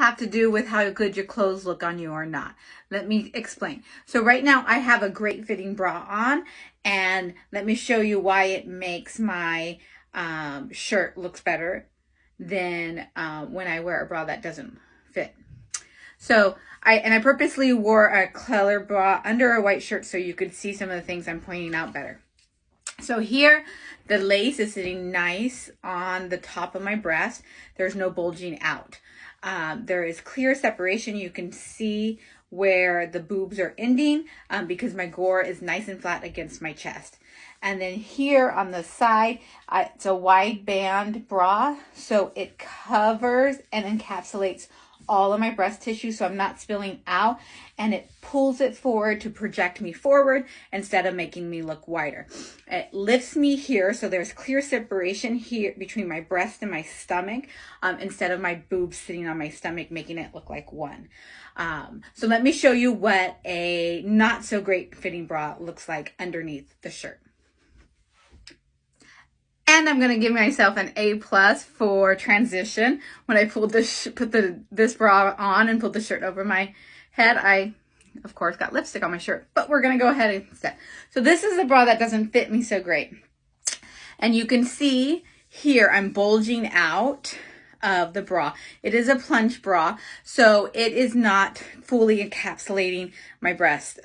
have to do with how good your clothes look on you or not. Let me explain. So right now I have a great fitting bra on, and let me show you why it makes my shirt looks better than when I wear a bra that doesn't fit. So I purposely wore a color bra under a white shirt so you could see some of the things I'm pointing out better. So here, the lace is sitting nice on the top of my breast. There's no bulging out. There is clear separation. You can see where the boobs are ending because my gore is nice and flat against my chest. And then here on the side, it's a wide band bra, so it covers and encapsulates all of my breast tissue so I'm not spilling out, and it pulls it forward to project me forward instead of making me look wider. It lifts me here, so there's clear separation here between my breast and my stomach instead of my boobs sitting on my stomach making it look like one. So let me show you what a not so great fitting bra looks like underneath the shirt. And I'm going to give myself an A+ for transition. When I pulled this, this bra on and pulled the shirt over my head, I, of course, got lipstick on my shirt. But we're going to go ahead instead. So this is the bra that doesn't fit me so great. And you can see here I'm bulging out of the bra. It is a plunge bra, so it is not fully encapsulating my breast.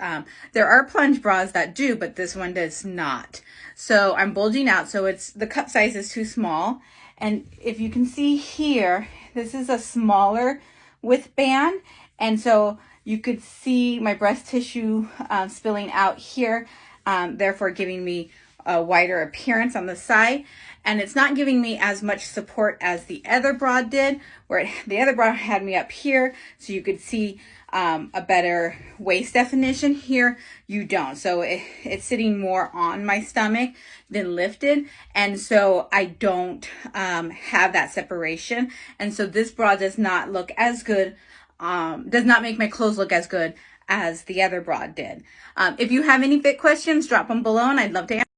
There are plunge bras that do, but this one does not. So I'm bulging out, so the cup size is too small. And if you can see here, this is a smaller width band, and so you could see my breast tissue spilling out here, therefore giving me a wider appearance on the side. And it's not giving me as much support as the other bra did, where the other bra had me up here so you could see a better waist definition. Here you don't, so it's sitting more on my stomach than lifted, and so I don't have that separation, and so this bra does not look as good, does not make my clothes look as good as the other bra did. If you have any fit questions, drop them below and I'd love to answer.